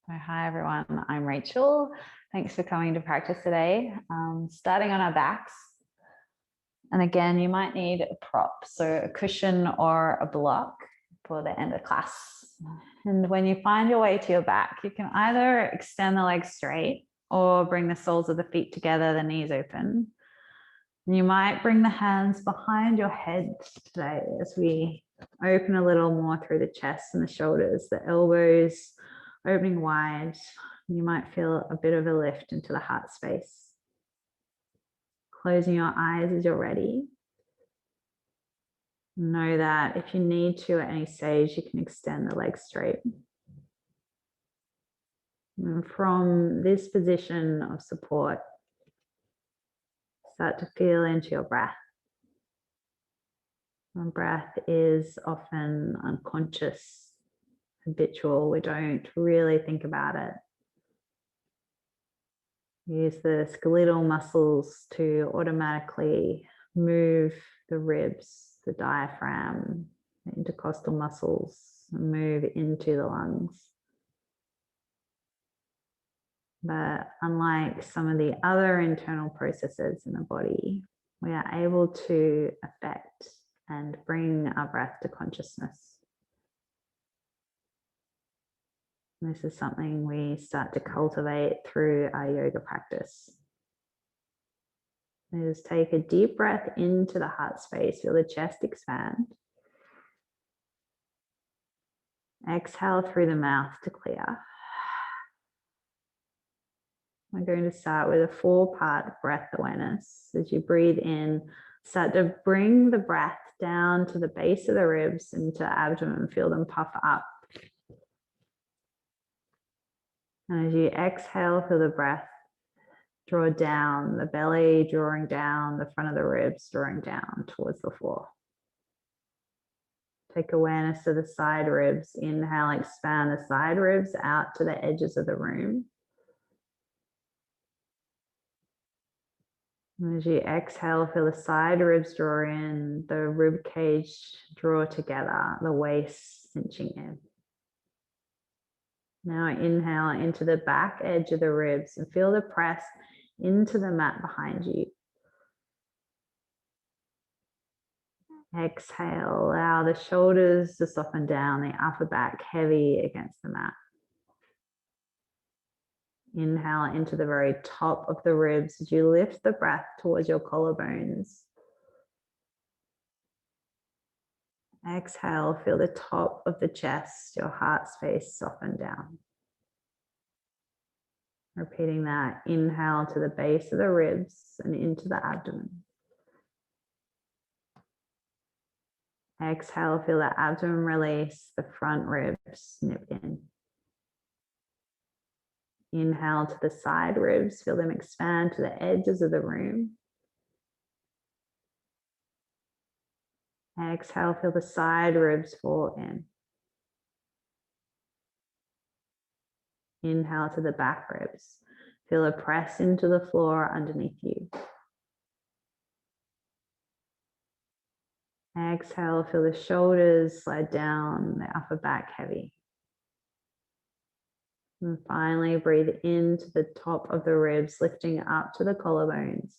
So hi everyone, I'm Rachel. Thanks for coming to practice today. Starting on our backs. And again, you might need a prop, so a cushion or a block for the end of class. And when you find your way to your back, you can either extend the legs straight or bring the soles of the feet together, the knees open. And you might bring the hands behind your head today as we open a little more through the chest and the shoulders, the elbows opening wide. You might feel a bit of a lift into the heart space. Closing your eyes as you're ready. Know that if you need to at any stage, you can extend the legs straight. And from this position of support, start to feel into your breath. And breath is often unconscious, habitual. We don't really think about it. Use the skeletal muscles to automatically move the ribs, the diaphragm, the intercostal muscles, and move into the lungs. But unlike some of the other internal processes in the body, we are able to affect and bring our breath to consciousness. This is something we start to cultivate through our yoga practice. Just take a deep breath into the heart space, feel the chest expand. Exhale through the mouth to clear. We're going to start with a 4-part breath awareness. As you breathe in, start to bring the breath down to the base of the ribs into the abdomen, feel them puff up. And as you exhale, feel the breath draw down, the belly drawing down, the front of the ribs drawing down towards the floor. Take awareness of the side ribs. Inhale, expand the side ribs out to the edges of the room. And as you exhale, feel the side ribs draw in, the rib cage draw together, the waist cinching in. Now inhale into the back edge of the ribs and feel the press into the mat behind you. Exhale, allow the shoulders to soften down, the upper back heavy against the mat. Inhale into the very top of the ribs as you lift the breath towards your collarbones. Exhale, feel the top of the chest, your heart space soften down. Repeating that, inhale to the base of the ribs and into the abdomen. Exhale, feel the abdomen release, the front ribs snip in. Inhale to the side ribs, feel them expand to the edges of the room. Exhale, feel the side ribs fall in. Inhale to the back ribs. Feel a press into the floor underneath you. Exhale, feel the shoulders slide down, the upper back heavy. And finally, breathe into the top of the ribs, lifting up to the collarbones.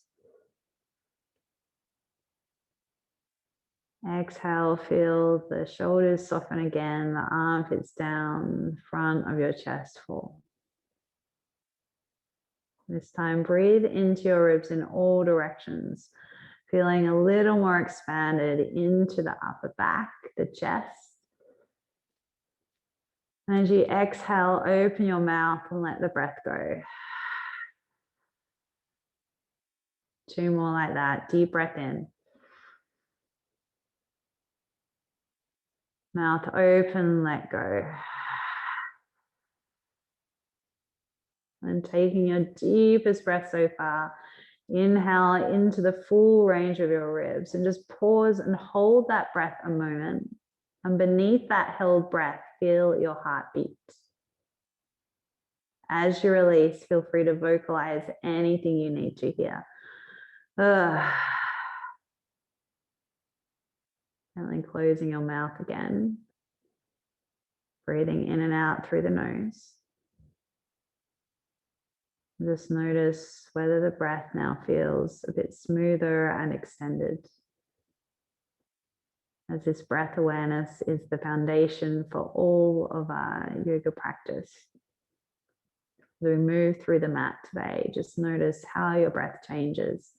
Exhale, feel the shoulders soften again, the armpits down, front of your chest fall. This time, breathe into your ribs in all directions, feeling a little more expanded into the upper back, the chest. And as you exhale, open your mouth and let the breath go. 2 more like that. Deep breath in. Mouth open, let go. And taking your deepest breath so far, inhale into the full range of your ribs and just pause and hold that breath a moment. And beneath that held breath, feel your heartbeat. As you release, feel free to vocalize anything you need to hear. And then closing your mouth again. Breathing in and out through the nose. Just notice whether the breath now feels a bit smoother and extended, as this breath awareness is the foundation for all of our yoga practice. As we move through the mat today, just notice how your breath changes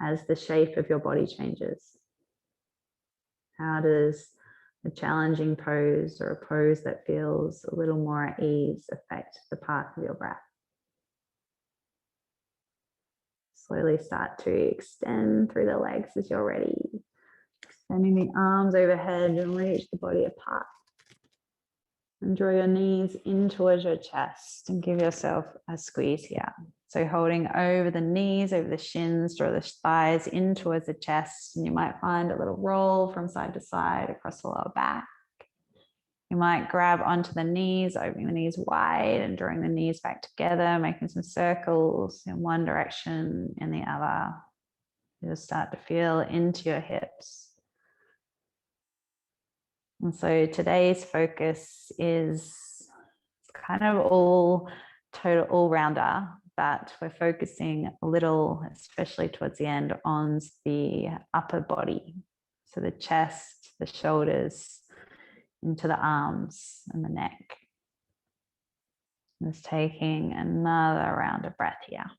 as the shape of your body changes. How does a challenging pose or a pose that feels a little more at ease affect the path of your breath? Slowly start to extend through the legs as you're ready. Extending the arms overhead and reach the body apart. And draw your knees in towards your chest and give yourself a squeeze here. So holding over the knees, over the shins, draw the thighs in towards the chest. And you might find a little roll from side to side across the lower back. You might grab onto the knees, opening the knees wide and drawing the knees back together, making some circles in one direction and the other. You'll start to feel into your hips. And so today's focus is kind of all-rounder, but we're focusing a little, especially towards the end, on the upper body. So the chest, the shoulders, into the arms and the neck. Just taking another round of breath here.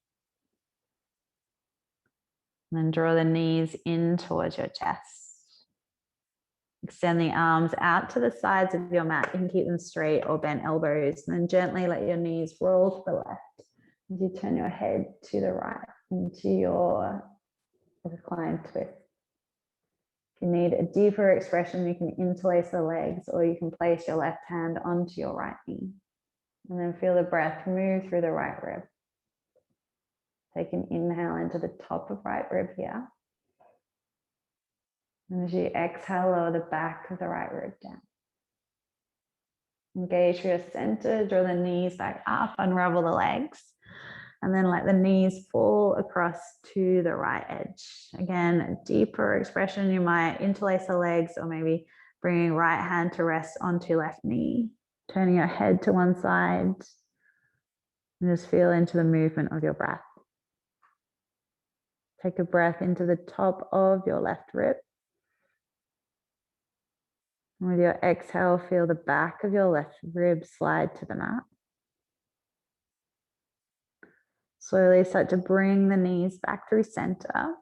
And then draw the knees in towards your chest. Extend the arms out to the sides of your mat. You can keep them straight or bent elbows. And then gently let your knees roll to the left as you turn your head to the right into your reclined twist. If you need a deeper expression, you can interlace the legs or you can place your left hand onto your right knee. And then feel the breath move through the right rib. Take an inhale into the top of right rib here. And as you exhale, lower the back of the right rib down. Engage for your center, draw the knees back up, unravel the legs. And then let the knees fall across to the right edge. Again, a deeper expression. You might interlace the legs or maybe bringing right hand to rest onto left knee. Turning your head to one side. And just feel into the movement of your breath. Take a breath into the top of your left rib. And with your exhale, feel the back of your left rib slide to the mat. Slowly start to bring the knees back through center.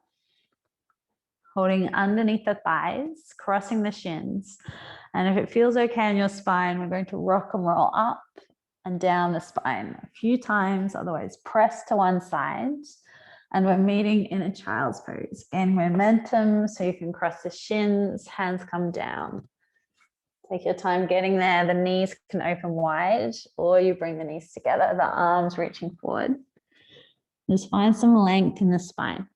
Holding underneath the thighs, crossing the shins. And if it feels okay in your spine, we're going to rock and roll up and down the spine a few times, otherwise press to one side. And we're meeting in a child's pose. Gain momentum so you can cross the shins, hands come down. Take your time getting there. The knees can open wide or you bring the knees together, the arms reaching forward. Just find some length in the spine.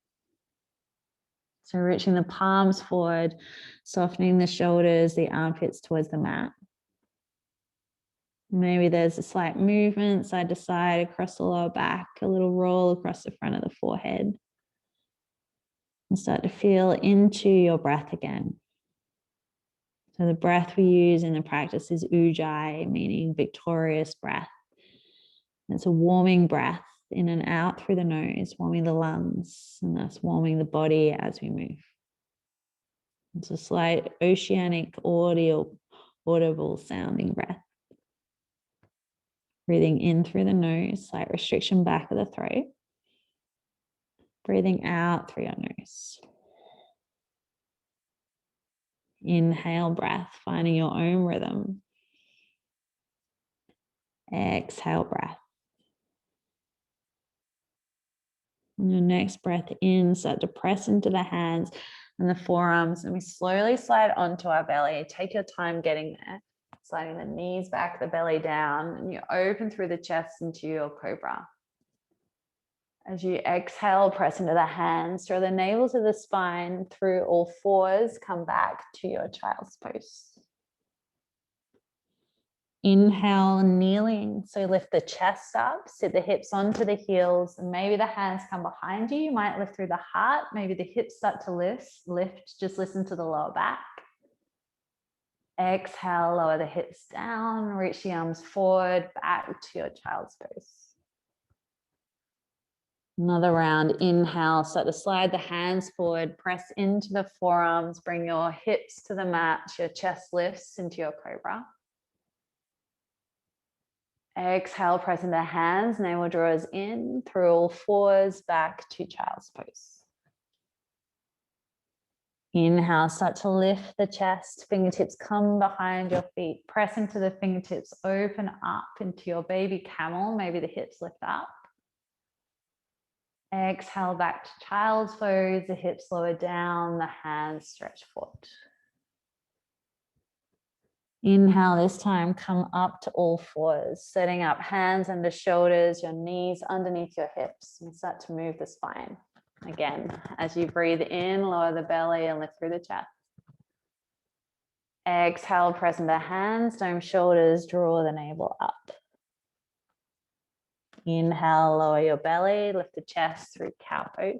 So reaching the palms forward, softening the shoulders, the armpits towards the mat. Maybe there's a slight movement side to side across the lower back, a little roll across the front of the forehead. And start to feel into your breath again. So the breath we use in the practice is ujjayi, meaning victorious breath. It's a warming breath in and out through the nose, warming the lungs, and thus warming the body as we move. It's a slight oceanic, audible sounding breath. Breathing in through the nose, slight restriction back of the throat. Breathing out through your nose. Inhale breath, finding your own rhythm. Exhale breath. And your next breath in, start to press into the hands and the forearms, and we slowly slide onto our belly. Take your time getting there. Sliding the knees back, the belly down, and you open through the chest into your cobra. As you exhale, press into the hands, draw the navel to the spine through all fours, come back to your child's pose. Inhale, kneeling. So lift the chest up, sit the hips onto the heels, and maybe the hands come behind you. You might lift through the heart. Maybe the hips start to lift. Just listen to the lower back. Exhale, lower the hips down, reach the arms forward, back to your child's pose. Another round. Inhale, start to slide the hands forward, press into the forearms, bring your hips to the mat, your chest lifts into your cobra. Exhale, press into hands, navel draws in through all fours, back to child's pose. Inhale, start to lift the chest, fingertips come behind your feet, press into the fingertips, open up into your baby camel, maybe the hips lift up. Exhale, back to child's pose, the hips lower down, the hands stretch forward. Inhale, this time come up to all fours, setting up hands under shoulders, your knees underneath your hips, and start to move the spine. Again, as you breathe in, lower the belly and lift through the chest. Exhale, press into hands, dome shoulders, draw the navel up. Inhale, lower your belly, lift the chest through cow pose.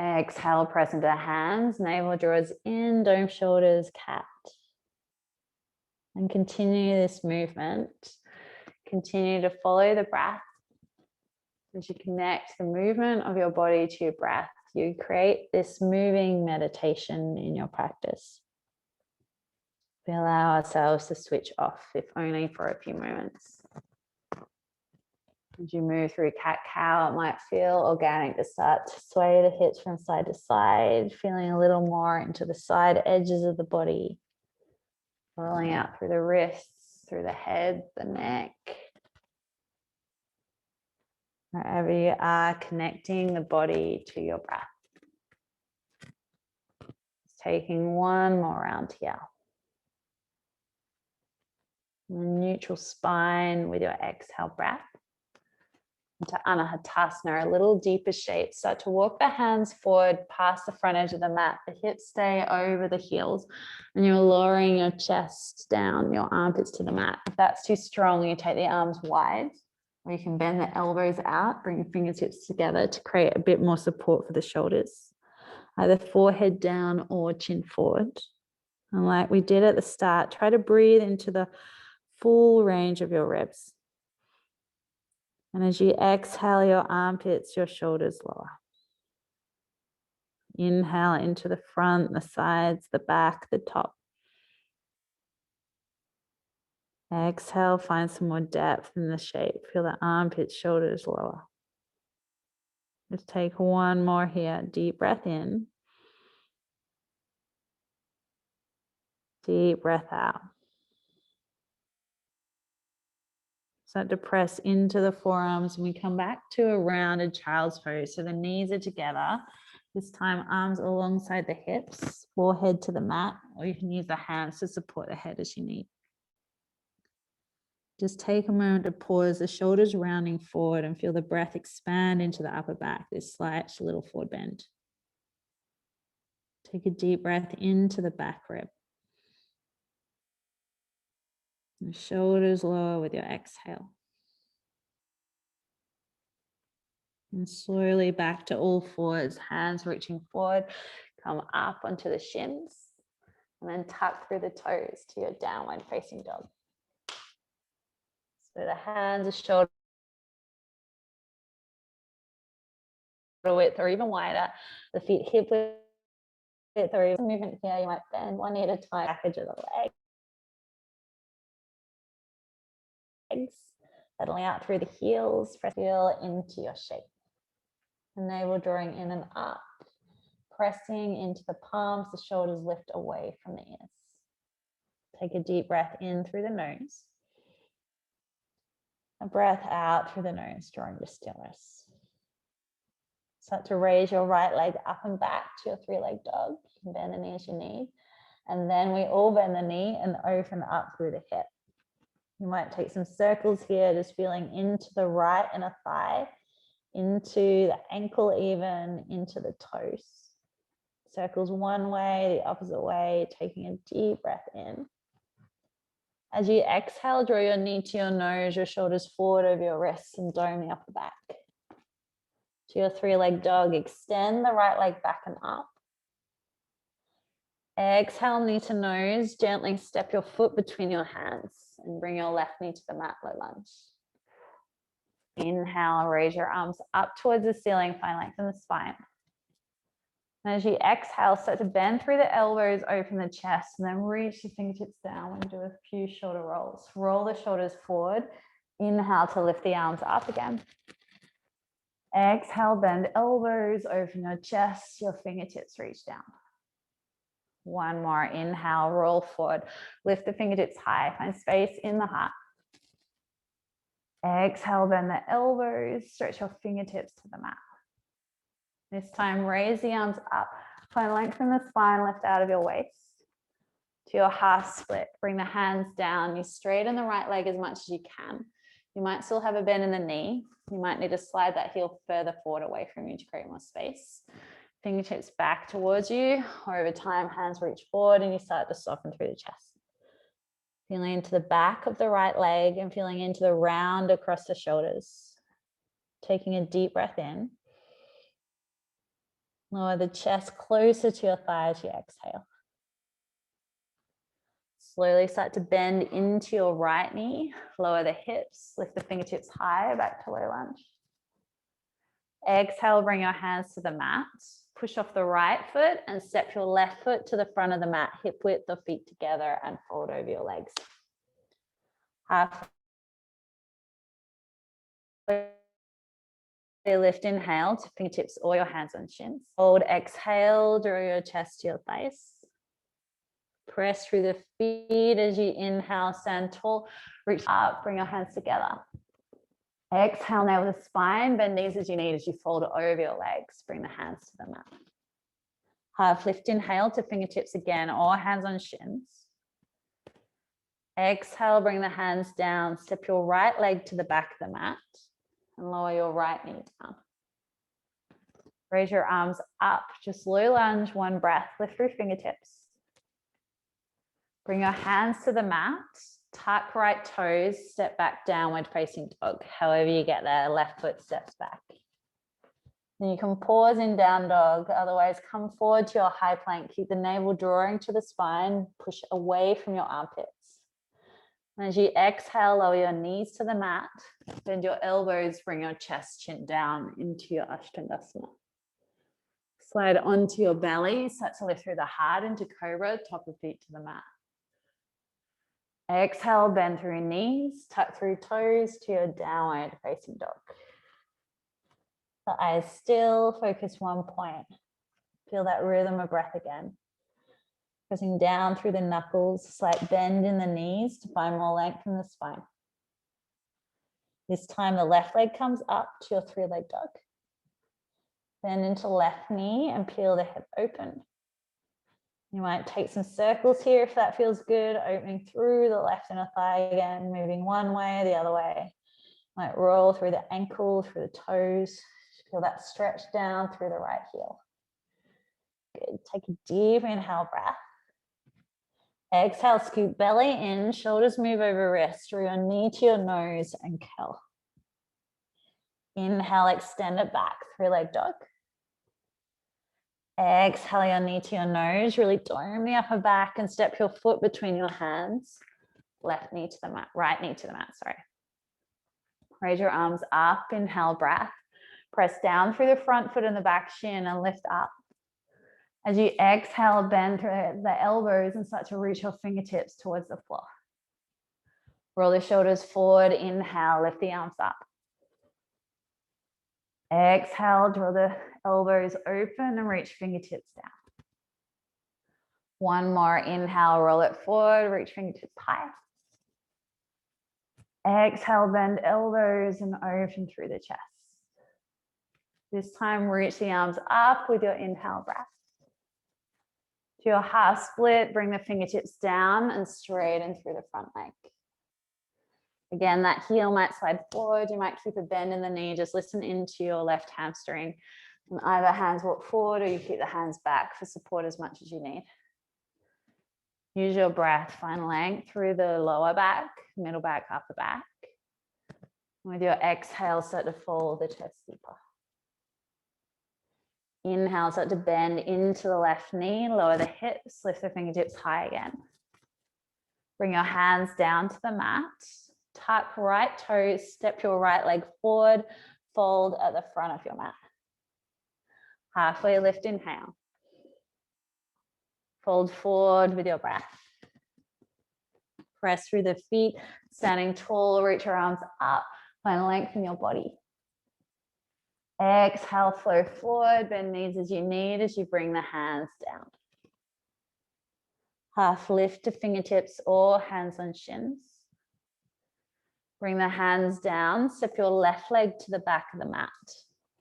Exhale, press into hands, navel draws in, dome shoulders, cat. And continue this movement. Continue to follow the breath. As you connect the movement of your body to your breath, you create this moving meditation in your practice. We allow ourselves to switch off, if only for a few moments. As you move through cat-cow, it might feel organic to start to sway the hips from side to side, feeling a little more into the side edges of the body, rolling out through the wrists, through the head, the neck. Wherever you are, connecting the body to your breath. Taking one more round here. Neutral spine with your exhale breath. Into Anahatasana, a little deeper shape. Start to walk the hands forward past the front edge of the mat. The hips stay over the heels and you're lowering your chest down, your armpits to the mat. If that's too strong, you take the arms wide, or you can bend the elbows out, bring your fingertips together to create a bit more support for the shoulders. Either forehead down or chin forward. And like we did at the start, try to breathe into the full range of your ribs. And as you exhale your armpits, your shoulders lower. Inhale into the front, the sides, the back, the top. Exhale, find some more depth in the shape. Feel the armpits, shoulders lower. Just take one more here. Deep breath in. Deep breath out. Start to press into the forearms and we come back to a rounded child's pose. So the knees are together. This time arms alongside the hips, forehead to the mat, or you can use the hands to support the head as you need. Just take a moment to pause, the shoulders rounding forward and feel the breath expand into the upper back, this slight little forward bend. Take a deep breath into the back rib. The shoulders lower with your exhale. And slowly back to all fours, hands reaching forward, come up onto the shins, and then tuck through the toes to your downward facing dog. So the hands are shoulder width or even wider, the feet hip width or even movement here, you might bend one knee at a time, back edge of the legs, pedaling out through the heels, press heel into your shape. The navel drawing in and up, pressing into the palms, the shoulders lift away from the ears. Take a deep breath in through the nose. A breath out through the nose, drawing to stillness. Start to raise your right leg up and back to your three-legged dog. You can bend the knee as you need. And then we all bend the knee and open up through the hip. You might take some circles here, just feeling into the right inner thigh, into the ankle even, into the toes. Circles one way, the opposite way, taking a deep breath in. As you exhale, draw your knee to your nose, your shoulders forward over your wrists and dome the upper back. To your three-legged dog, extend the right leg back and up. Exhale, knee to nose, gently step your foot between your hands and bring your left knee to the mat, low lunge. Inhale, raise your arms up towards the ceiling, find length in the spine. And as you exhale, start to bend through the elbows, open the chest, and then reach the fingertips down and do a few shoulder rolls. Roll the shoulders forward. Inhale to lift the arms up again. Exhale, bend elbows, open your chest, your fingertips reach down. One more, inhale, roll forward, lift the fingertips high, find space in the heart. Exhale, bend the elbows, stretch your fingertips to the mat. This time, raise the arms up, find length in the spine, lift out of your waist. To your half split, bring the hands down, you straighten the right leg as much as you can. You might still have a bend in the knee. You might need to slide that heel further forward away from you to create more space. Fingertips back towards you, or over time, hands reach forward and you start to soften through the chest. Feeling into the back of the right leg and feeling into the round across the shoulders. Taking a deep breath in. Lower the chest closer to your thighs as you exhale. Slowly start to bend into your right knee, lower the hips, lift the fingertips high, back to low lunge. Exhale, bring your hands to the mat. Push off the right foot and step your left foot to the front of the mat, hip width of feet together and fold over your legs. Half lift, inhale to fingertips or your hands on shins. Hold, exhale, draw your chest to your thighs. Press through the feet as you inhale, stand tall, reach up, bring your hands together. Exhale, navel the spine, bend knees as you need as you fold over your legs, bring the hands to the mat. Half lift, inhale to fingertips again, or hands on shins. Exhale, bring the hands down, step your right leg to the back of the mat and lower your right knee down. Raise your arms up, just low lunge, one breath, lift through fingertips. Bring your hands to the mat, tuck right toes, step back, downward facing dog. However you get there, left foot steps back. Then you can pause in down dog, otherwise come forward to your high plank. Keep the navel drawing to the spine, push away from your armpits. And as you exhale, lower your knees to the mat, bend your elbows, bring your chest, chin down into your Ashtangasana. Slide onto your belly, start to lift through the heart into cobra, top of feet to the mat. Exhale, bend through knees, tuck through toes to your downward facing dog. The eyes still, focus one point. Feel that rhythm of breath again. Pressing down through the knuckles, slight bend in the knees to find more length in the spine. This time the left leg comes up to your three-leg dog. Bend into left knee and peel the hip open. You might take some circles here if that feels good, opening through the left inner thigh again, moving one way, the other way. Might roll through the ankle, through the toes. Feel that stretch down through the right heel. Good. Take a deep inhale breath. Exhale, scoop belly in, shoulders move over wrist, draw your knee to your nose and curl. Inhale, extend it back, three-leg dog. Exhale your knee to your nose, really dome the upper back and step your foot between your hands. Left knee to the mat, right knee to the mat, sorry. Raise your arms up, inhale, breath. Press down through the front foot and the back shin and lift up. As you exhale, bend through the elbows and start to reach your fingertips towards the floor. Roll the shoulders forward, inhale, lift the arms up. Exhale, draw the elbows open and reach fingertips down. One more, inhale, roll it forward, reach fingertips high. Exhale, bend elbows and open through the chest. This time, reach the arms up with your inhale breath. To your half split, bring the fingertips down and straighten through the front leg. Again, that heel might slide forward. You might keep a bend in the knee. Just listen into your left hamstring. And either hands walk forward or you keep the hands back for support as much as you need. Use your breath. Find length through the lower back, middle back, upper back. With your exhale, start to fold the chest deeper. Inhale, start to bend into the left knee, lower the hips, lift the fingertips high again. Bring your hands down to the mat. tuck right toes, step your right leg forward, fold at the front of your mat. Halfway lift, inhale. Fold forward with your breath. Press through the feet, standing tall, reach your arms up, find length in your body. Exhale, flow forward, bend knees as you need as you bring the hands down. Half lift to fingertips or hands on shins. Bring the hands down, step your left leg to the back of the mat.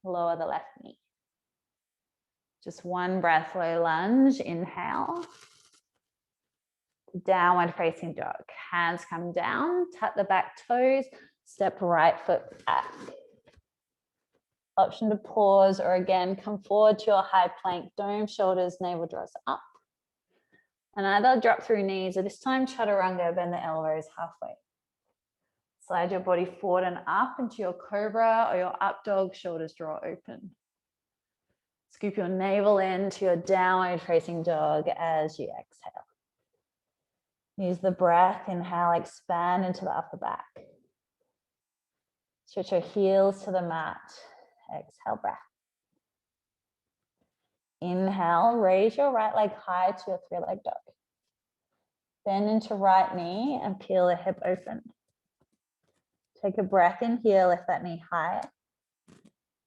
Lower the left knee. Just one breath, low lunge, inhale. Downward facing dog. Hands come down, tap the back toes, step right foot back. Option to pause or again, come forward to your high plank, dome, shoulders, navel draws up. And either drop through knees or this time chaturanga, bend the elbows halfway. Slide your body forward and up into your cobra or your up dog, shoulders draw open. Scoop your navel into your downward facing dog as you exhale. Use the breath, inhale, expand into the upper back. Stretch your heels to the mat. Exhale, breath. Inhale, raise your right leg high to your three-leg dog. Bend into right knee and peel the hip open. Take a breath in here, lift that knee high.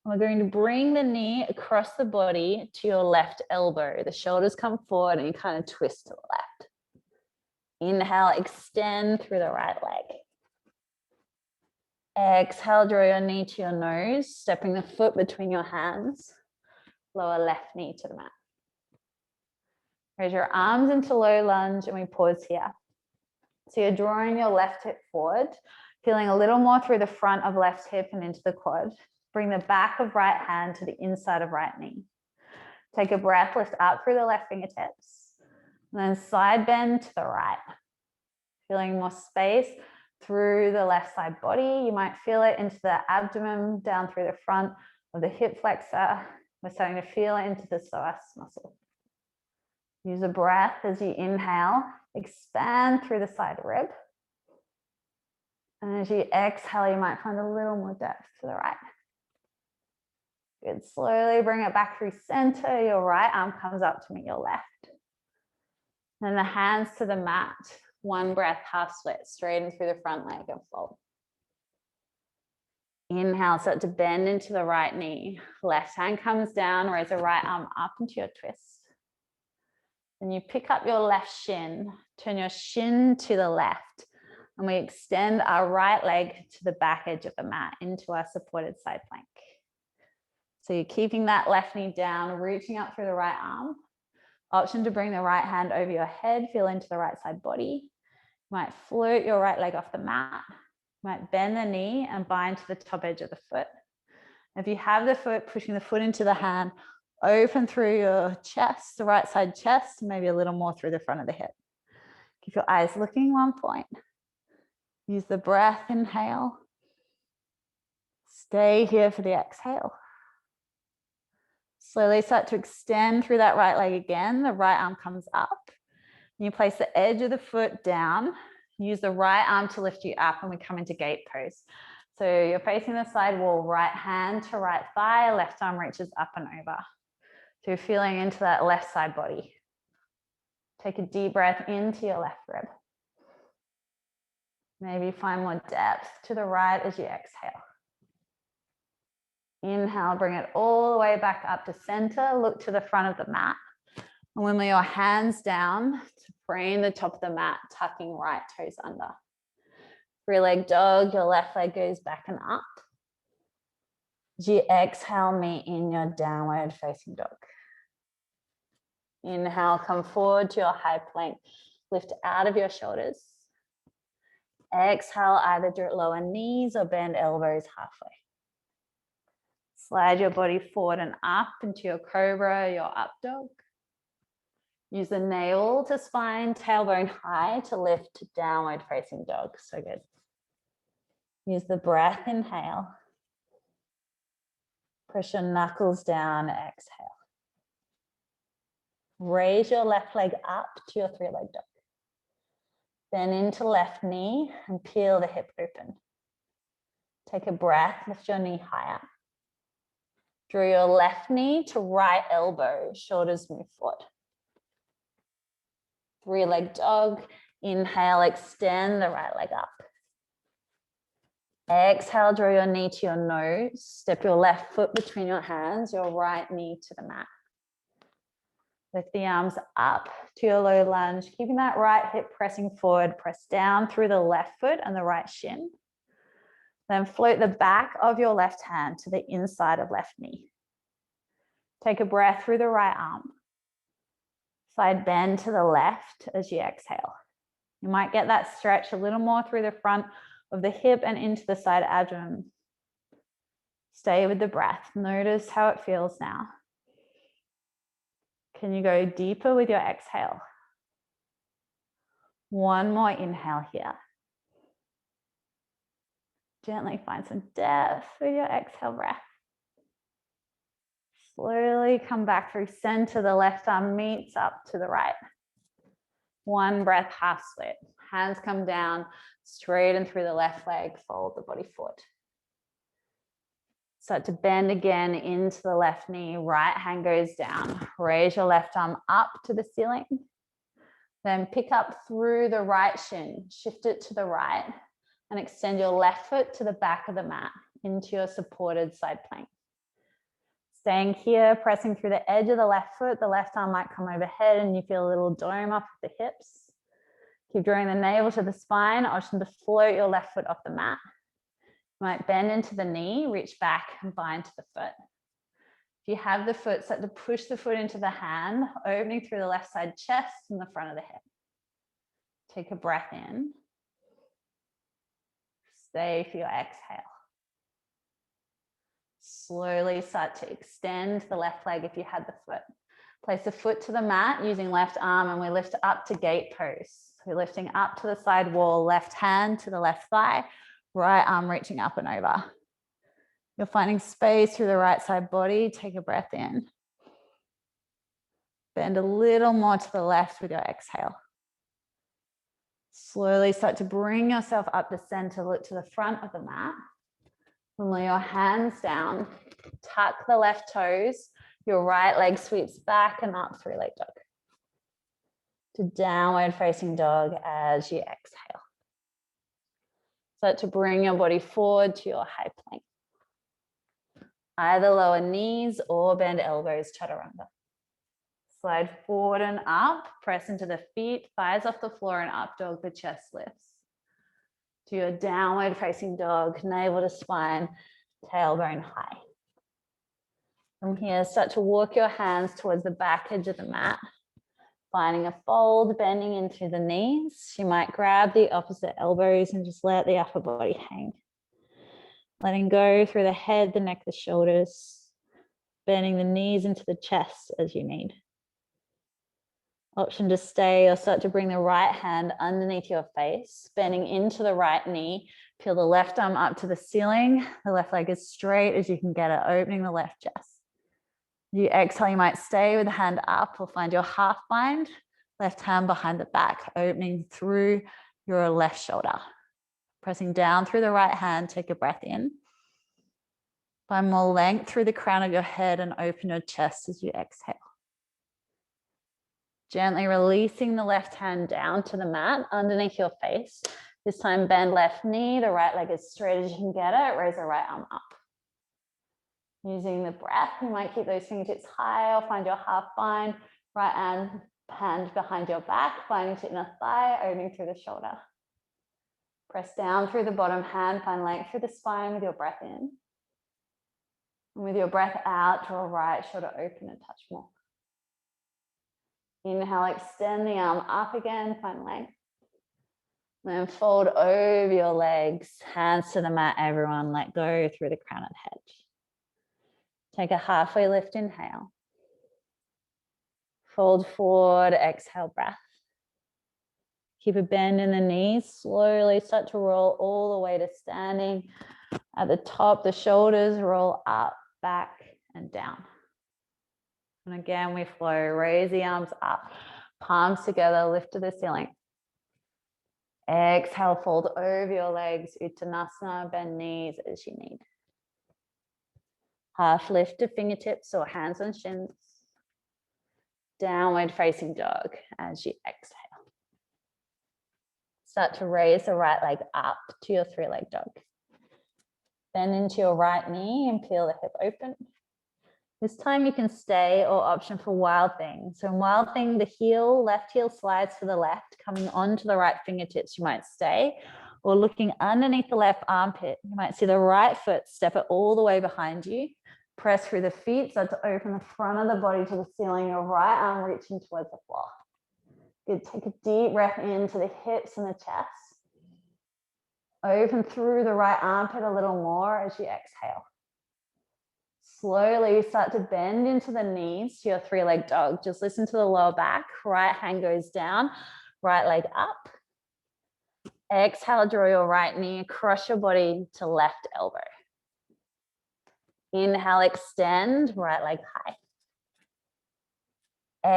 We're going to bring the knee across the body to your left elbow. The shoulders come forward and you kind of twist to the left. Inhale, extend through the right leg. Exhale, draw your knee to your nose, stepping the foot between your hands. Lower left knee to the mat. Raise your arms into low lunge and we pause here. So you're drawing your left hip forward, feeling a little more through the front of left hip and into the quad. Bring the back of right hand to the inside of right knee. Take a breath, lift up through the left fingertips. And then side bend to the right. Feeling more space through the left side body. You might feel it into the abdomen, down through the front of the hip flexor. We're starting to feel it into the psoas muscle. Use a breath as you inhale, expand through the side rib. And as you exhale, you might find a little more depth to the right. Good, slowly bring it back through center. Your right arm comes up to meet your left. Then the hands to the mat. One breath, half split, straighten through the front leg and fold. Inhale, start to bend into the right knee. Left hand comes down, raise the right arm up into your twist. Then you pick up your left shin, turn your shin to the left, and we extend our right leg to the back edge of the mat into our supported side plank. So you're keeping that left knee down, reaching up through the right arm. Option to bring the right hand over your head, feel into the right side body. You might float your right leg off the mat. You might bend the knee and bind to the top edge of the foot. If you have the foot, pushing the foot into the hand, open through your chest, the right side chest, maybe a little more through the front of the hip. Keep your eyes looking one point. Use the breath, inhale. Stay here for the exhale. Slowly start to extend through that right leg again. The right arm comes up. You place the edge of the foot down. Use the right arm to lift you up and we come into gate pose. So you're facing the side wall, right hand to right thigh, left arm reaches up and over. So you're feeling into that left side body. Take a deep breath into your left rib. Maybe find more depth to the right as you exhale. Inhale, bring it all the way back up to center. Look to the front of the mat. And when your hands down to frame the top of the mat, tucking right toes under. Three-leg dog, your left leg goes back and up. As you exhale, meet in your downward facing dog. Inhale, come forward to your high plank. Lift out of your shoulders. Exhale, either do it lower knees or bend elbows halfway. Slide your body forward and up into your cobra, your up dog. Use the navel to spine, tailbone high to lift to downward facing dog. So good. Use the breath, inhale. Press your knuckles down, exhale. Raise your left leg up to your three-leg dog. Bend into left knee and peel the hip open. Take a breath, lift your knee higher. Draw your left knee to right elbow, shoulders move forward. 3-leg dog. Inhale, extend the right leg up. Exhale, draw your knee to your nose. Step your left foot between your hands, your right knee to the mat. Lift the arms up to your low lunge, keeping that right hip pressing forward. Press down through the left foot and the right shin. Then float the back of your left hand to the inside of left knee. Take a breath through the right arm. Side bend to the left as you exhale. You might get that stretch a little more through the front of the hip and into the side abdomen. Stay with the breath. Notice how it feels now. Can you go deeper with your exhale? One more inhale here. Gently find some depth with your exhale breath. Slowly come back through center. The left arm meets up to the right. One breath, half split. Hands come down, straighten through the left leg, fold the body forward. Start to bend again into the left knee. Right hand goes down. Raise your left arm up to the ceiling. Then pick up through the right shin. Shift it to the right and extend your left foot to the back of the mat into your supported side plank. Staying here, pressing through the edge of the left foot. The left arm might come overhead and you feel a little dome up at the hips. Keep drawing the navel to the spine. Option to float your left foot off the mat. You might bend into the knee, reach back and bind to the foot. If you have the foot, start to push the foot into the hand, opening through the left side chest and the front of the hip. Take a breath in. Stay for your exhale. Slowly start to extend the left leg if you had the foot. Place the foot to the mat using left arm and we lift up to gate pose. We're lifting up to the side wall, left hand to the left thigh, right arm reaching up and over. You're finding space through the right side body. Take a breath in. Bend a little more to the left with your exhale. Slowly start to bring yourself up the center, look to the front of the mat. And lay your hands down, tuck the left toes, your right leg sweeps back and up, 3-leg dog. To downward facing dog as you exhale. Start to bring your body forward to your high plank. Either lower knees or bend elbows, chaturanga. Slide forward and up, press into the feet, thighs off the floor and up dog, the chest lifts. To your downward facing dog, navel to spine, tailbone high. From here, start to walk your hands towards the back edge of the mat, finding a fold, bending into the knees. You might grab the opposite elbows and just let the upper body hang. Letting go through the head, the neck, the shoulders, bending the knees into the chest as you need. Option to stay or start to bring the right hand underneath your face, bending into the right knee. Peel the left arm up to the ceiling. The left leg as straight as you can get it, opening the left chest. You exhale, you might stay with the hand up or find your half bind. Left hand behind the back, opening through your left shoulder. Pressing down through the right hand, take a breath in. Find more length through the crown of your head and open your chest as you exhale. Gently releasing the left hand down to the mat underneath your face. This time bend left knee, the right leg as straight as you can get it. Raise the right arm up. Using the breath, you might keep those fingertips high or find your half bind. Right hand behind your back, finding to inner thigh, opening through the shoulder. Press down through the bottom hand, find length through the spine with your breath in. And with your breath out, draw right shoulder open a touch more. Inhale, extend the arm up again, find length. Then fold over your legs, hands to the mat, everyone. Let go through the crown of the head. Take a halfway lift, inhale. Fold forward, exhale, breath. Keep a bend in the knees. Slowly start to roll all the way to standing. At the top, the shoulders roll up, back, and down. And again, we flow. Raise the arms up, palms together, lift to the ceiling. Exhale, fold over your legs, Uttanasana, bend knees as you need. Half lift to fingertips or hands on shins. Downward facing dog as you exhale. Start to raise the right leg up to your three-leg dog. Bend into your right knee and peel the hip open. This time you can stay or option for Wild Thing. So in Wild Thing, the heel, left heel slides to the left, coming onto the right fingertips, you might stay. Or looking underneath the left armpit, you might see the right foot, step it all the way behind you. Press through the feet, start to open the front of the body to the ceiling, your right arm reaching towards the floor. Good, take a deep breath into the hips and the chest. Open through the right armpit a little more as you exhale. Slowly start to bend into the knees to your three-leg dog. Just listen to the lower back. Right hand goes down, right leg up. Exhale, draw your right knee across your body to left elbow. Inhale, extend, right leg high.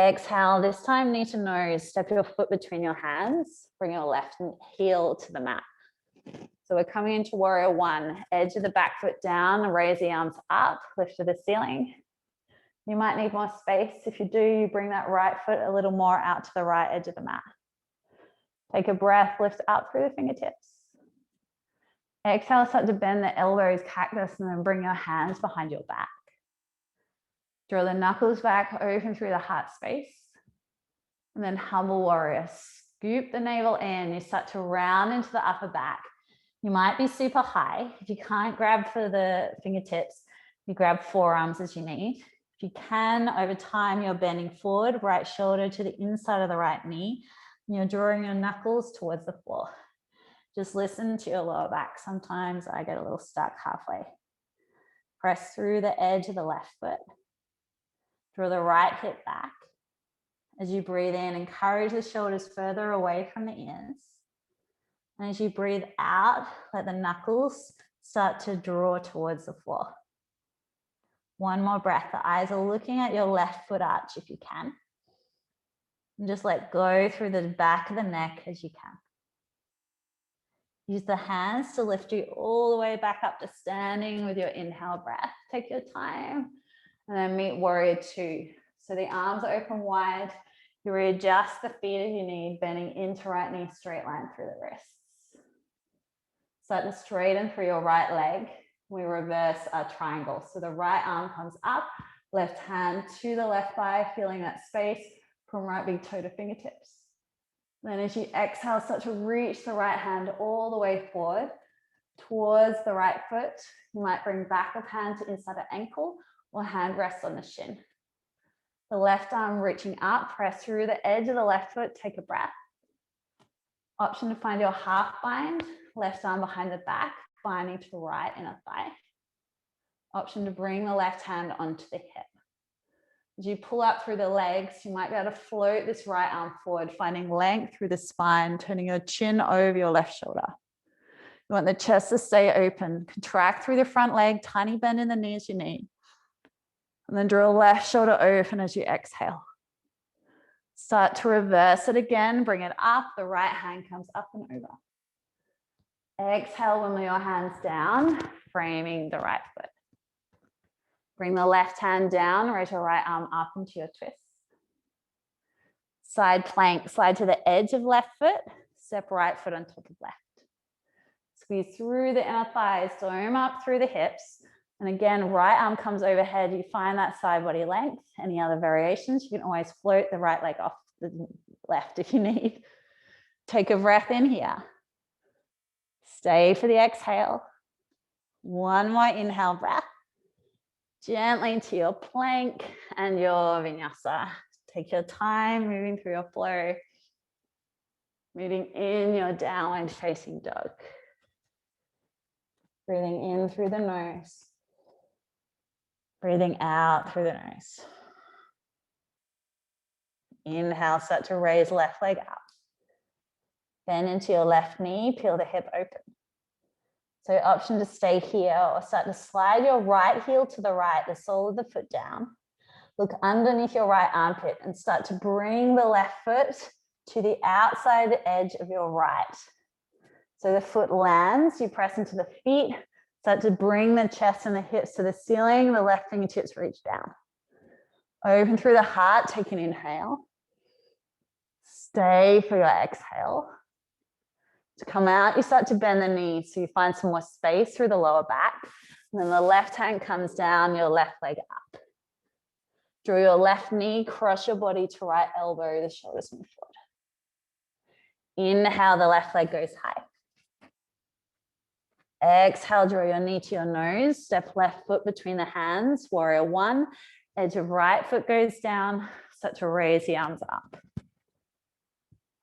Exhale, this time knee to nose. Step your foot between your hands. Bring your left heel to the mat. So we're coming into warrior one. Edge of the back foot down, raise the arms up, lift to the ceiling. You might need more space. If you do, you bring that right foot a little more out to the right edge of the mat. Take a breath, lift up through the fingertips. Exhale, start to bend the elbows, cactus, and then bring your hands behind your back. Draw the knuckles back, open through the heart space. And then humble warrior. Scoop the navel in. You start to round into the upper back. You might be super high. If you can't grab for the fingertips, you grab forearms as you need. If you can, over time, you're bending forward, right shoulder to the inside of the right knee. And you're drawing your knuckles towards the floor. Just listen to your lower back. Sometimes I get a little stuck halfway. Press through the edge of the left foot. Draw the right hip back. As you breathe in, encourage the shoulders further away from the ears. And as you breathe out, let the knuckles start to draw towards the floor. One more breath. The eyes are looking at your left foot arch if you can. And just let go through the back of the neck as you can. Use the hands to lift you all the way back up to standing with your inhale breath. Take your time. And then meet warrior two. So the arms are open wide. You readjust the feet if you need, bending into right knee, straight line through the wrists. Start to straighten through your right leg. We reverse our triangle. So the right arm comes up, left hand to the left thigh, feeling that space from right big toe to fingertips. Then as you exhale, start to reach the right hand all the way forward towards the right foot. You might bring back of hand to inside the ankle or hand rests on the shin. The left arm reaching up, press through the edge of the left foot, take a breath. Option to find your half bind, left arm behind the back, binding to the right inner thigh. Option to bring the left hand onto the hip. As you pull up through the legs, you might be able to float this right arm forward, finding length through the spine, turning your chin over your left shoulder. You want the chest to stay open. Contract through the front leg, tiny bend in the knees you need. And then draw left shoulder open as you exhale. Start to reverse it again, bring it up. The right hand comes up and over. Exhale, wimble your hands down, framing the right foot. Bring the left hand down, raise your right arm up into your twist. Side plank, slide to the edge of left foot, step right foot on top of left. Squeeze through the inner thighs, dome up through the hips. And again, right arm comes overhead. You find that side body length. Any other variations, you can always float the right leg off the left if you need. Take a breath in here. Stay for the exhale. One more inhale breath. Gently to your plank and your vinyasa. Take your time moving through your flow. Moving in your downward facing dog. Breathing in through the nose. Breathing out through the nose. Inhale, start to raise left leg up. Bend into your left knee, peel the hip open. So option to stay here or start to slide your right heel to the right, the sole of the foot down. Look underneath your right armpit and start to bring the left foot to the outside edge of your right. So the foot lands, you press into the feet, start to bring the chest and the hips to the ceiling, the left fingertips reach down. Open through the heart, take an inhale. Stay for your exhale. To come out, you start to bend the knees, so you find some more space through the lower back. And then the left hand comes down, your left leg up. Draw your left knee, cross your body to right elbow, the shoulders move forward. Inhale, the left leg goes high. Exhale, draw your knee to your nose, step left foot between the hands, warrior one. Edge of right foot goes down, start to raise the arms up.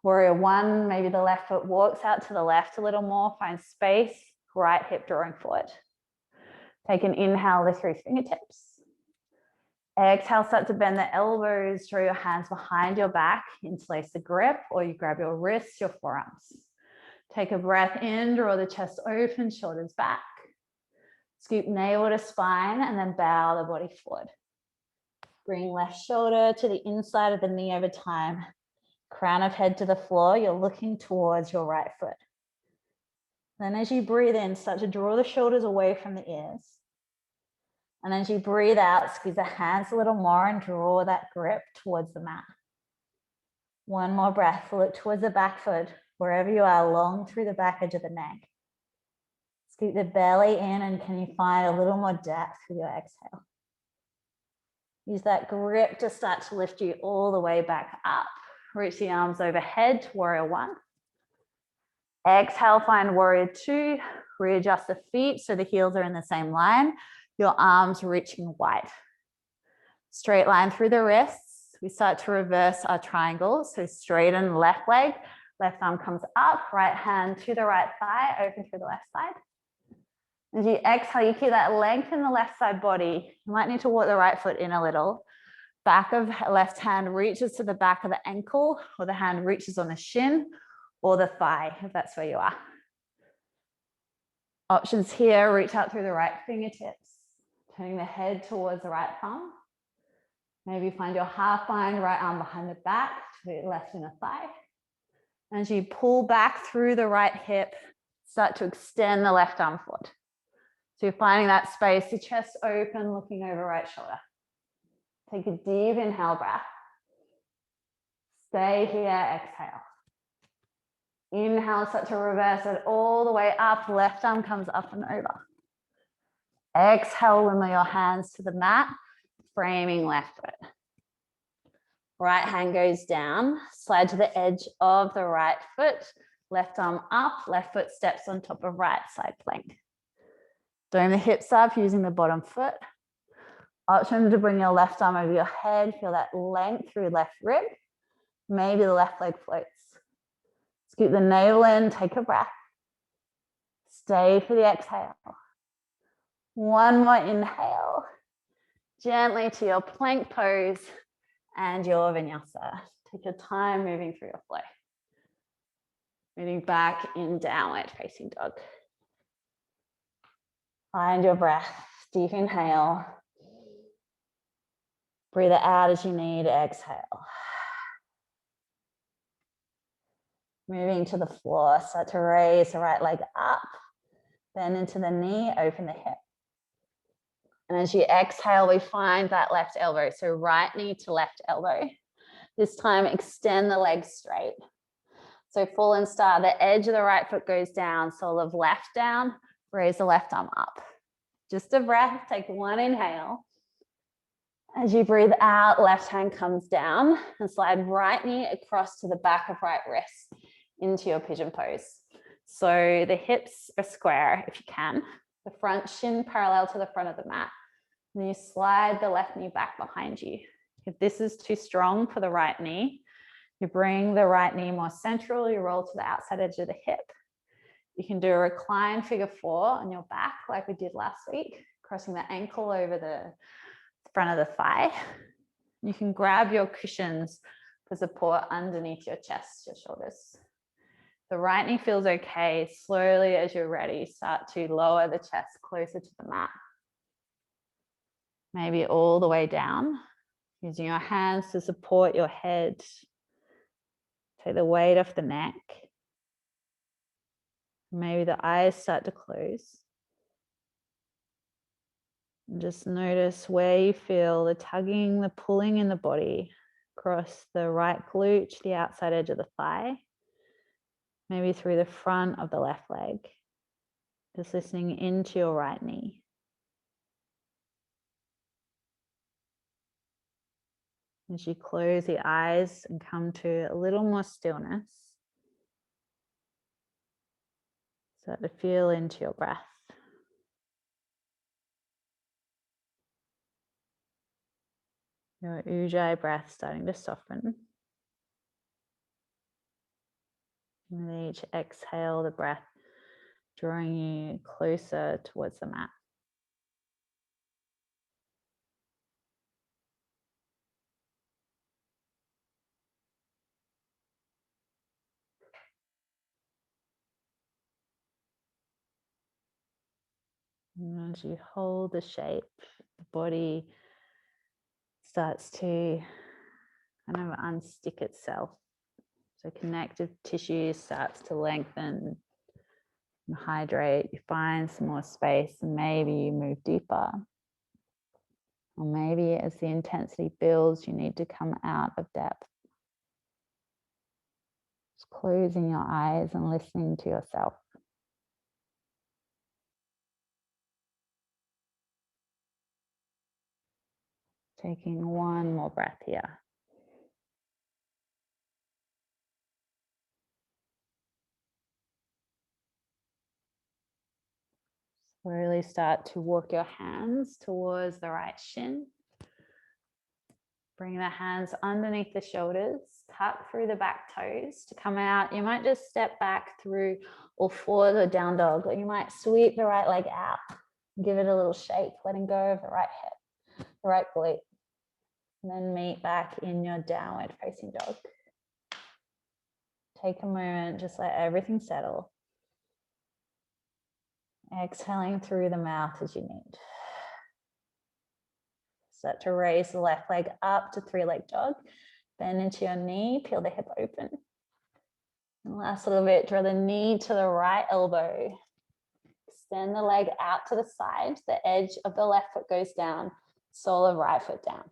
Warrior one, maybe the left foot walks out to the left a little more, find space, right hip drawing forward. Take an inhale, lift through fingertips. Exhale, start to bend the elbows, draw your hands behind your back, interlace the grip, or you grab your wrists, your forearms. Take a breath in, draw the chest open, shoulders back. Scoop navel to spine, and then bow the body forward. Bring left shoulder to the inside of the knee over time. Crown of head to the floor, you're looking towards your right foot. Then as you breathe in, start to draw the shoulders away from the ears. And as you breathe out, squeeze the hands a little more and draw that grip towards the mat. One more breath, look towards the back foot, wherever you are, long through the back edge of the neck. Scoop the belly in, and can you find a little more depth with your exhale? Use that grip to start to lift you all the way back up. Reach the arms overhead to warrior one. Exhale, find warrior two. Readjust the feet so the heels are in the same line. Your arms reaching wide. Straight line through the wrists. We start to reverse our triangle. So straighten left leg. Left arm comes up. Right hand to the right thigh. Open through the left side. As you exhale, you keep that length in the left side body. You might need to walk the right foot in a little. Back of left hand reaches to the back of the ankle, or the hand reaches on the shin or the thigh, if that's where you are. Options here, reach out through the right fingertips, turning the head towards the right thumb. Maybe find your half bind, right arm behind the back to the left inner thigh. And as you pull back through the right hip, start to extend the left arm forward. So you're finding that space, the chest open, looking over right shoulder. Take a deep inhale breath. Stay here, exhale. Inhale, start to reverse it all the way up. Left arm comes up and over. Exhale, limber your hands to the mat, framing left foot. Right hand goes down, slide to the edge of the right foot, left arm up, left foot steps on top of right side plank. Dome the hips up using the bottom foot. Option to bring your left arm over your head, feel that length through left rib. Maybe the left leg floats. Scoop the navel in, take a breath. Stay for the exhale. One more inhale. Gently to your plank pose and your vinyasa. Take your time moving through your flow. Moving back in downward facing dog. Find your breath. Deep inhale. Breathe it out as you need. Exhale. Moving to the floor, start to raise the right leg up, bend into the knee, open the hip. And as you exhale, we find that left elbow. So right knee to left elbow. This time, extend the legs straight. So fallen star, the edge of the right foot goes down, sole of left down, raise the left arm up. Just a breath, take one inhale. As you breathe out, left hand comes down and slide right knee across to the back of right wrist into your pigeon pose. So the hips are square if you can. The front shin parallel to the front of the mat. And you slide the left knee back behind you. If this is too strong for the right knee, you bring the right knee more central, you roll to the outside edge of the hip. You can do a recline figure four on your back like we did last week, crossing the ankle over the front of the thigh. You can grab your cushions for support underneath your chest, your shoulders. The right knee feels okay. Slowly, as you're ready, start to lower the chest closer to the mat. Maybe all the way down, using your hands to support your head. Take the weight off the neck. Maybe the eyes start to close. And just notice where you feel the tugging, the pulling in the body across the right glute, the outside edge of the thigh, maybe through the front of the left leg. Just listening into your right knee. As you close the eyes and come to a little more stillness, start to feel into your breath. Your ujjayi breath starting to soften. And with each exhale, the breath drawing you closer towards the mat. And as you hold the shape, the body starts to kind of unstick itself. So connective tissue starts to lengthen and hydrate. You find some more space and maybe you move deeper. Or maybe as the intensity builds, you need to come out of depth. Just closing your eyes and listening to yourself. Taking one more breath here. Slowly start to walk your hands towards the right shin. Bring the hands underneath the shoulders, tuck through the back toes to come out. You might just step back through all fours or down dog, or you might sweep the right leg out. Give it a little shake, letting go of the right hip, the right glute. And then meet back in your downward facing dog. Take a moment, just let everything settle. Exhaling through the mouth as you need. Start to raise the left leg up to three-leg dog. Bend into your knee, peel the hip open. And last little bit, draw the knee to the right elbow. Extend the leg out to the side. The edge of the left foot goes down, sole of right foot down.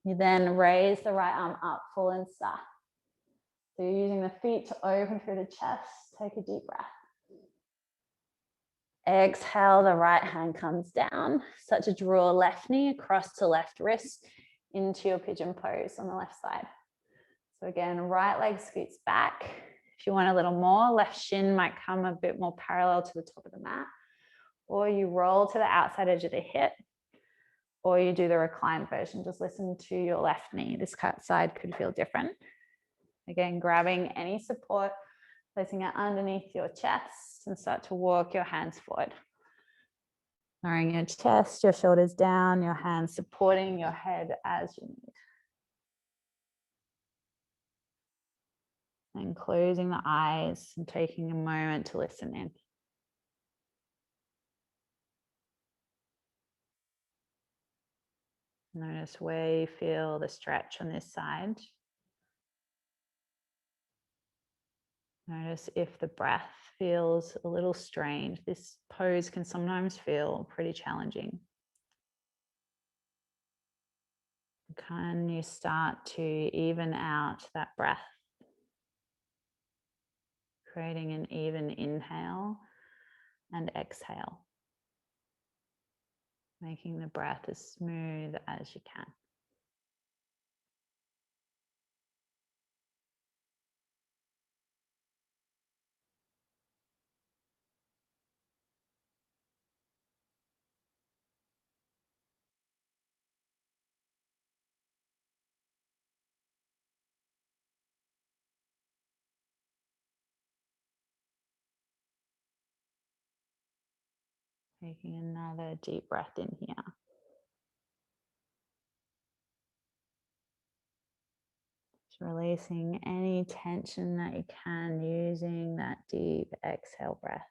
You then raise the right arm up, full and star. So you're using the feet to open through the chest. Take a deep breath. Exhale, the right hand comes down. Start to draw left knee across to left wrist into your pigeon pose on the left side. So again, right leg scoots back. If you want a little more, left shin might come a bit more parallel to the top of the mat. Or you roll to the outside edge of the hip. Or you do the reclined version. Just listen to your left knee. This side could feel different. Again, grabbing any support, placing it underneath your chest and start to walk your hands forward. Lowering your chest, your shoulders down, your hands supporting your head as you need. And closing the eyes and taking a moment to listen in. Notice where you feel the stretch on this side. Notice if the breath feels a little strange. This pose can sometimes feel pretty challenging. Can you start to even out that breath? Creating an even inhale and exhale. Making the breath as smooth as you can. Taking another deep breath in here. Just releasing any tension that you can using that deep exhale breath.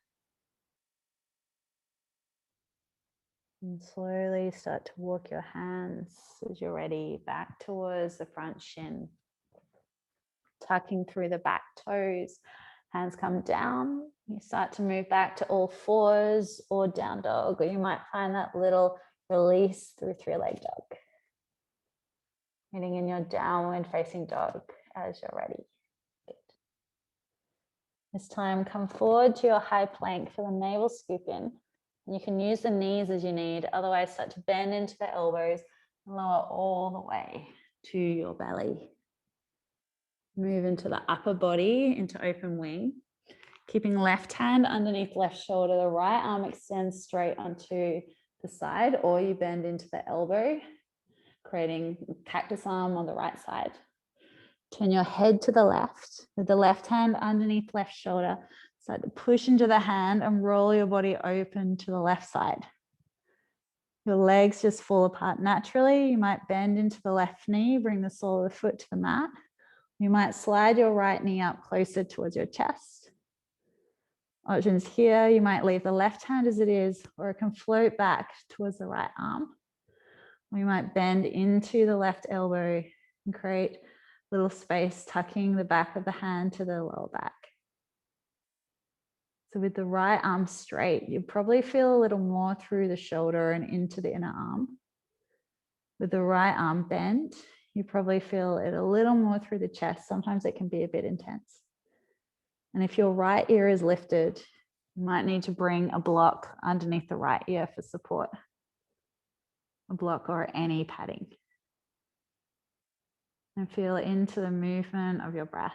And slowly start to walk your hands as you're ready back towards the front shin. Tucking through the back toes Hands come down. You start to move back to all fours or down dog, or you might find that little release through three-leg dog. Meeting in your downward facing dog as you're ready. Good. This time, come forward to your high plank for the navel scoop in. And you can use the knees as you need. Otherwise, start to bend into the elbows and lower all the way to your belly. Move into the upper body, into open wing. Keeping left hand underneath left shoulder, the right arm extends straight onto the side, or you bend into the elbow, creating cactus arm on the right side. Turn your head to the left with the left hand underneath left shoulder. Start to push into the hand and roll your body open to the left side. Your legs just fall apart naturally. You might bend into the left knee, bring the sole of the foot to the mat. You might slide your right knee up closer towards your chest. Options here, you might leave the left hand as it is, or it can float back towards the right arm. We might bend into the left elbow and create a little space, tucking the back of the hand to the lower back. So with the right arm straight, you probably feel a little more through the shoulder and into the inner arm. With the right arm bent, you probably feel it a little more through the chest. Sometimes it can be a bit intense. And if your right ear is lifted, you might need to bring a block underneath the right ear for support. A block or any padding. And feel into the movement of your breath.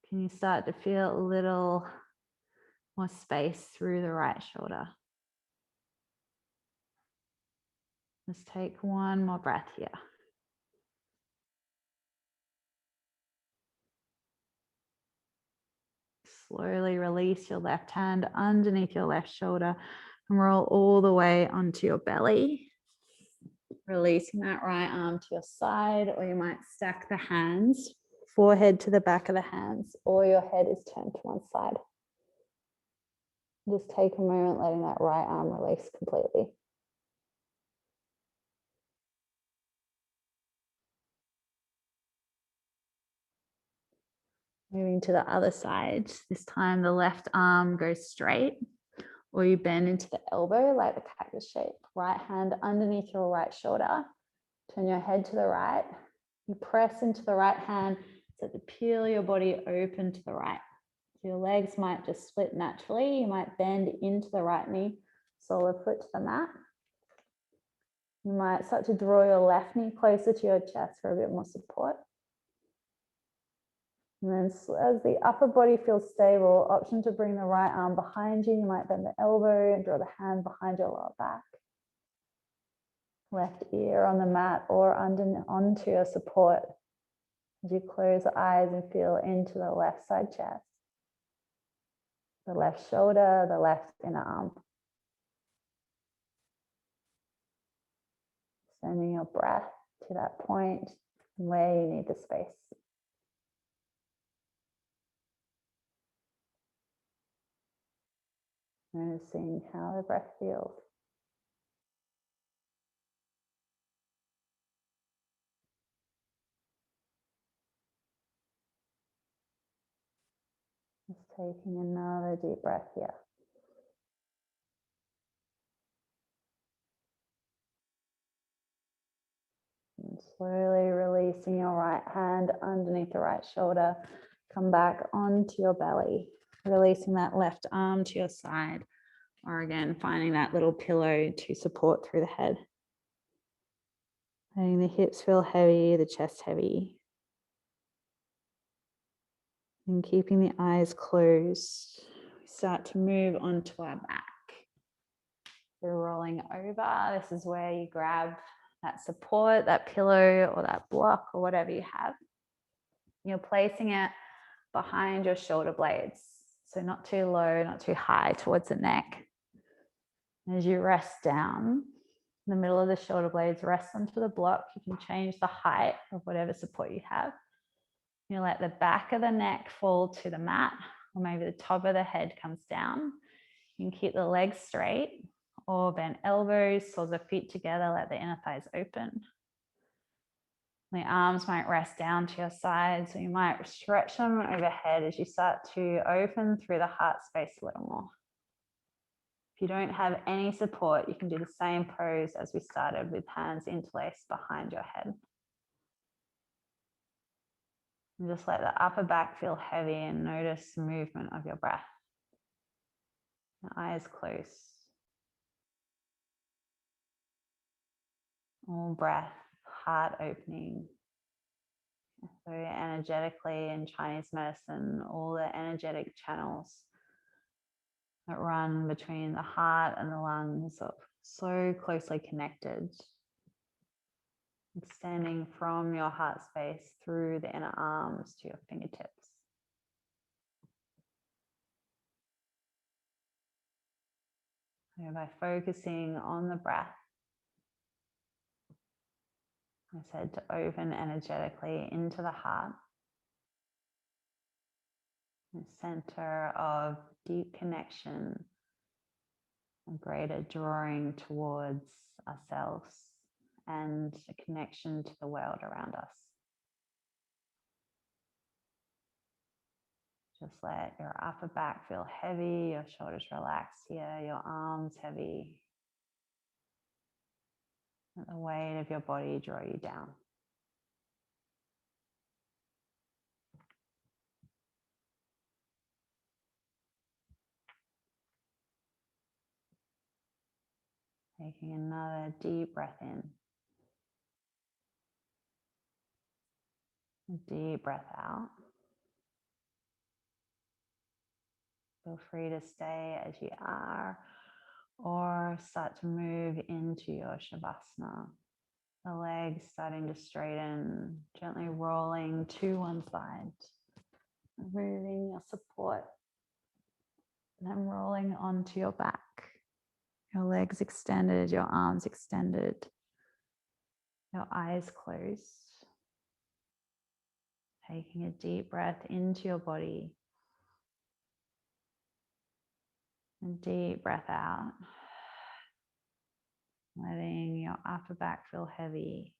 Can you start to feel a little more space through the right shoulder? Let's take one more breath here. Slowly release your left hand underneath your left shoulder and roll all the way onto your belly. Releasing that right arm to your side, or you might stack the hands, forehead to the back of the hands, or your head is turned to one side. Just take a moment letting that right arm release completely. Moving to the other side. This time the left arm goes straight, or you bend into the elbow like the cactus shape. Right hand underneath your right shoulder. Turn your head to the right. You press into the right hand so to peel your body open to the right. So your legs might just split naturally. You might bend into the right knee, sole of foot to the mat. You might start to draw your left knee closer to your chest for a bit more support. And then as the upper body feels stable, option to bring the right arm behind you. You might bend the elbow and draw the hand behind your lower back. Left ear on the mat or onto your support. As you close the eyes and feel into the left side chest, the left shoulder, the left inner arm. Sending your breath to that point where you need the space. Noticing how the breath feels. Just taking another deep breath here. And slowly releasing your right hand underneath the right shoulder. Come back onto your belly. Releasing that left arm to your side. Or again, finding that little pillow to support through the head. Letting the hips feel heavy, the chest heavy. And keeping the eyes closed, we start to move onto our back. We're rolling over. This is where you grab that support, that pillow or that block or whatever you have. You're placing it behind your shoulder blades. So not too low, not too high towards the neck. As you rest down, in the middle of the shoulder blades, rest onto the block. You can change the height of whatever support you have. You let the back of the neck fall to the mat, or maybe the top of the head comes down. You can keep the legs straight or bend elbows, soles of feet together, let the inner thighs open. The arms might rest down to your sides, so you might stretch them overhead as you start to open through the heart space a little more. If you don't have any support, you can do the same pose as we started, with hands interlaced behind your head. And just let the upper back feel heavy and notice the movement of your breath. Your eyes closed. All breath, heart opening. So energetically, in Chinese medicine, all the energetic channels that run between the heart and the lungs are so closely connected, extending from your heart space through the inner arms to your fingertips. So by focusing on the breath, I said to open energetically into the heart, the center of deep connection, a greater drawing towards ourselves and a connection to the world around us. Just let your upper back feel heavy, your shoulders relax here, your arms heavy. Let the weight of your body draw you down. Taking another deep breath in. A deep breath out. Feel free to stay as you are or start to move into your Shavasana. The legs starting to straighten, gently rolling to one side. Moving your support. And then rolling onto your back. Your legs extended, your arms extended. Your eyes closed. Taking a deep breath into your body. And deep breath out. Letting your upper back feel heavy.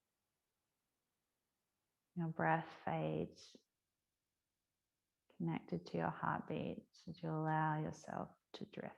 Your breath fade. Connected to your heartbeat as you allow yourself to drift.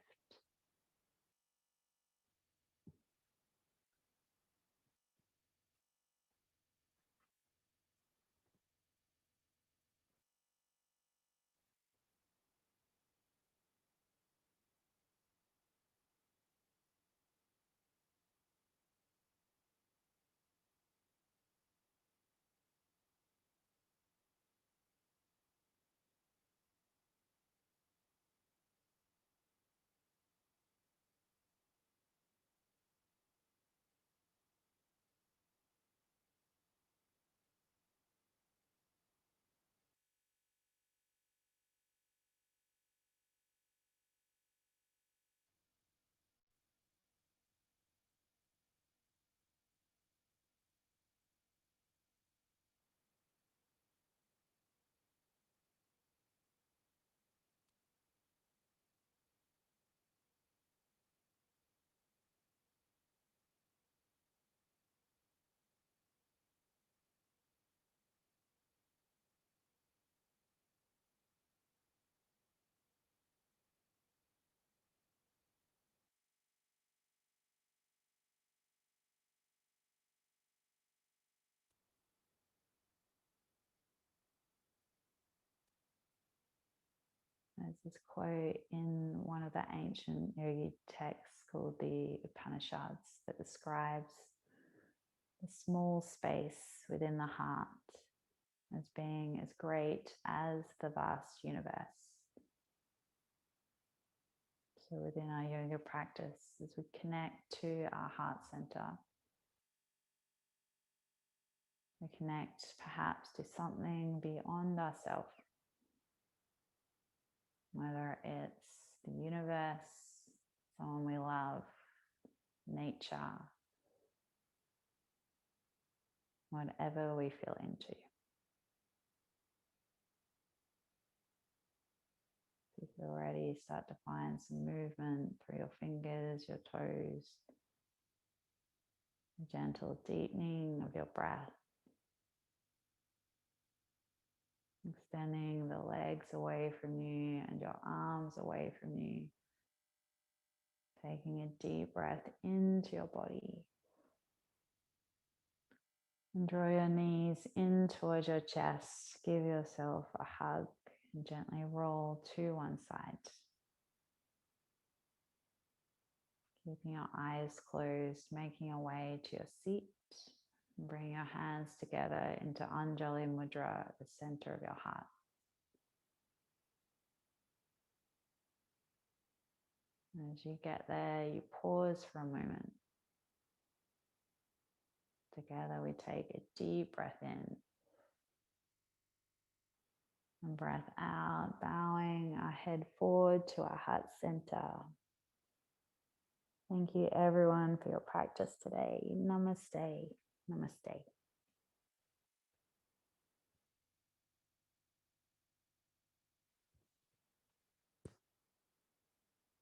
There's this quote in one of the ancient yogi texts called the Upanishads that describes the small space within the heart as being as great as the vast universe. So within our yoga practice, as we connect to our heart center, we connect perhaps to something beyond ourselves. Whether it's the universe, someone we love, nature, whatever we feel into. If you're ready, start to find some movement through your fingers, your toes, a gentle deepening of your breath. extending the legs away from you and your arms away from you. Taking a deep breath into your body. And draw your knees in towards your chest. Give yourself a hug and gently roll to one side. Keeping your eyes closed, making your way to your seat. Bring your hands together into Angelina Mudra at the center of your heart. As you get there, you pause for a moment. Together we take a deep breath in and breath out, bowing our head forward to our heart center. Thank you everyone for your practice today. Namaste. Namaste.